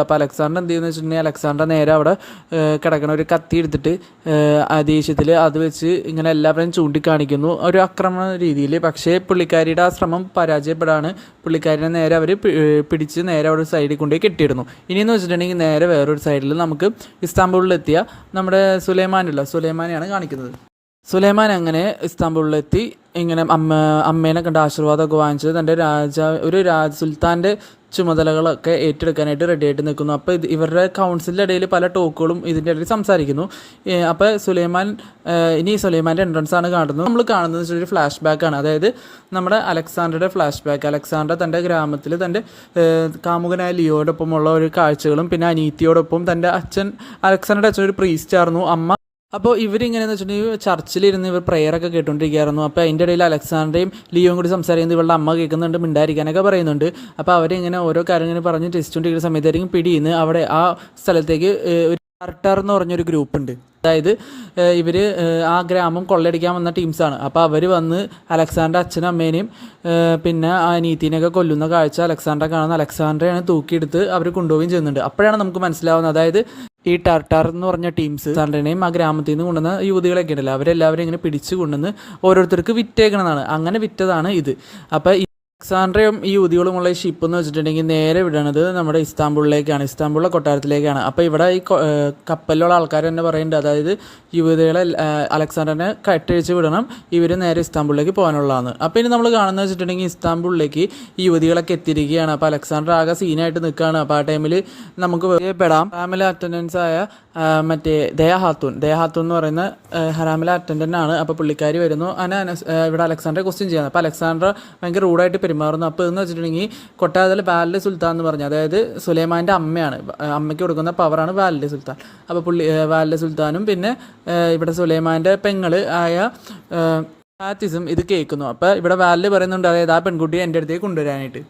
അപ്പോൾ അലക്സാണ്ടർ എന്ത് ചെയ്യുന്നത് വെച്ചിട്ടുണ്ടെങ്കിൽ അലക്സാണ്ടർ നേരെ അവിടെ കിടക്കണ ഒരു കത്തി എടുത്തിട്ട് ആ ദേഷ്യത്തിൽ അത് വെച്ച് ഇങ്ങനെ എല്ലാവരെയും ചൂണ്ടിക്കാണിക്കുന്നു ഒരു ആക്രമണ രീതിയിൽ. പക്ഷേ പുള്ളിക്കാരിയുടെ ആ ശ്രമം പരാജയപ്പെടാണ്. പുള്ളിക്കാരിനെ നേരെ അവർ പിടിച്ച് നേരെ അവിടെ സൈഡിൽ കൊണ്ടുപോയി കെട്ടിയിടുന്നു. ഇനിയെന്ന് വെച്ചിട്ടുണ്ടെങ്കിൽ നേരെ വേറൊരു സൈഡിൽ നമുക്ക് ഇസ്താംബൂളിലെത്തിയ നമ്മുടെ സുലൈമാനെയാണ് കാണിക്കുന്നത്. സുലൈമാൻ അങ്ങനെ ഇസ്താംബൂളിലെത്തി ഇങ്ങനെ അമ്മേനെ കണ്ട് ആശീർവാദമൊക്കെ വാങ്ങിച്ചത് തൻ്റെ സുൽത്താൻ്റെ ചുമതലകളൊക്കെ ഏറ്റെടുക്കാനായിട്ട് റെഡി ആയിട്ട് നിൽക്കുന്നു. അപ്പോൾ ഇവരുടെ കൗൺസിലിൻ്റെ ഇടയിൽ പല ടോക്കുകളും ഇതിൻ്റെ ഇടയിൽ സംസാരിക്കുന്നു. അപ്പോൾ ഇനി സുലൈമാൻ്റെ എൻട്രൻസ് ആണ് കാണുന്നത്. നമ്മൾ കാണുന്നത് ഒരു ഫ്ലാഷ് ബാക്കാണ്. അതായത് നമ്മുടെ അലക്സാണ്ടറുടെ ഫ്ലാഷ് ബാക്ക്. അലക്സാണ്ടർ തൻ്റെ ഗ്രാമത്തിൽ തൻ്റെ കാമുകനായ ലിയോടൊപ്പമുള്ള ഒരു കാഴ്ചകളും പിന്നെ അനീത്തിയോടൊപ്പം തൻ്റെ അലക്സാണ്ടറുടെ അച്ഛൻ ഒരു പ്രീസ്റ്റ് ആയിരുന്നു. അമ്മ അപ്പോൾ ഇവരിങ്ങനെയെന്ന് വെച്ചിട്ടുണ്ടെങ്കിൽ ചർച്ചിലിരുന്ന് ഇവർ പ്രെയറൊക്കെ കേട്ടുകൊണ്ടിരിക്കുകയായിരുന്നു. അപ്പോൾ അതിൻ്റെ ഇടയിൽ അലക്സാണ്ടറേയും ലിയോയും കൂടി സംസാരിക്കുന്നത് ഇവളുടെ അമ്മ കേൾക്കുന്നുണ്ട്, മിണ്ടായിരിക്കാനൊക്കെ പറയുന്നുണ്ട്. അപ്പോൾ അവരിങ്ങനെ ഓരോ കാര്യങ്ങൾ പറഞ്ഞ് ടെസ്റ്റ് കൊണ്ടിരിക്കുന്ന സമയത്തായിരിക്കും പിടിയുന്നു. അവിടെ ആ സ്ഥലത്തേക്ക് ഒരു ടർട്ടർ എന്ന് പറഞ്ഞൊരു ഗ്രൂപ്പ് ഉണ്ട്. അതായത് ഇവർ ആ ഗ്രാമം കൊള്ളയടിക്കാൻ വന്ന ടീംസാണ്. അപ്പോൾ അവർ വന്ന് അലക്സാണ്ടർ അച്ഛനും അമ്മേനെയും പിന്നെ ആ അനീത്തിനെയൊക്കെ കൊല്ലുന്ന കാഴ്ച അലക്സാണ്ടർ കാണുന്ന അലക്സാണ്ടറെയാണ് തൂക്കിയെടുത്ത് അവർ കൊണ്ടുപോവുകയും ചെയ്യുന്നുണ്ട്. അപ്പോഴാണ് നമുക്ക് മനസ്സിലാവുന്നത് അതായത് ഈ ടർട്ടാർ എന്ന് പറഞ്ഞ ടീംസ് അലക്സാണ്ടറിനെയും ആ ഗ്രാമത്തിൽ നിന്ന് കൊണ്ടുവന്ന യുവതികളൊക്കെ ഉണ്ടല്ലോ അവരെല്ലാവരും ഇങ്ങനെ പിടിച്ച് കൊണ്ടുവന്ന് ഓരോരുത്തർക്ക് വിറ്റേക്കണതാണ്. അങ്ങനെ വിറ്റതാണ് ഇത്. അപ്പോൾ അലക്സാണ്ടറയും ഈ യുവതികളുമുള്ള ഈ ഷിപ്പ് എന്ന് വെച്ചിട്ടുണ്ടെങ്കിൽ നേരെ വിടണത് നമ്മുടെ ഇസ്താംബൂളിലെ കൊട്ടാരത്തിലേക്കാണ്. അപ്പോൾ ഇവിടെ ഈ കപ്പലിലുള്ള ആൾക്കാർ തന്നെ പറയുന്നുണ്ട് അതായത് യുവതികളെ അലക്സാണ്ടറിനെ കെട്ടഴിച്ച് വിടണം, ഇവർ നേരെ ഇസ്താംബൂളിലേക്ക് പോകാനുള്ളതാണ്. അപ്പോൾ ഇനി നമ്മൾ കാണുന്നത് വെച്ചിട്ടുണ്ടെങ്കിൽ ഇസ്താംബൂളിലേക്ക് ഈ യുവതികളൊക്കെ എത്തിയിരിക്കുകയാണ്. അപ്പോൾ അലക്സാണ്ടർ ആകെ സീനായിട്ട് നിൽക്കുകയാണ്. അപ്പോൾ ആ ടൈമിൽ നമുക്ക് പരിചയപ്പെടാം ഹറാമിലെ അറ്റൻഡൻസ് ആയ മറ്റേ ദയാഹാത്തൂൻ എന്ന് പറയുന്ന ഹറാമിലെ അറ്റൻഡൻ്റ് ആണ്. അപ്പോൾ പുള്ളിക്കാരി വരുന്നു. ഇവിടെ അലക്സാണ്ടറെ ക്വസ്റ്റ്യൻ ചെയ്യുന്നത്. അപ്പോൾ അലക്സാണ്ടർ ഭയങ്കര റൂഡായിട്ട് പെരുമാറുന്നു. അപ്പോൾ എന്ന് വെച്ചിട്ടുണ്ടെങ്കിൽ കൊട്ടാരത്തിൽ വാലിഡ് സുൽത്താൻ എന്ന് പറഞ്ഞു, അതായത് സുലൈമാൻ്റെ അമ്മയാണ്, അമ്മയ്ക്ക് കൊടുക്കുന്ന പവറാണ് വാലിഡ് സുൽത്താൻ. അപ്പോൾ വാലിഡ് സുൽത്താനും പിന്നെ ഇവിടെ സുലൈമാൻ്റെ പെങ്ങൾ ആയ ഫാത്തിസും ഇത് കേൾക്കുന്നു. അപ്പോൾ ഇവിടെ വാലിഡ് പറയുന്നുണ്ട് അതായത് ആ പെൺകുട്ടിയെ എൻ്റെ അടുത്തേക്ക് കൊണ്ടുവരാനായിട്ട്.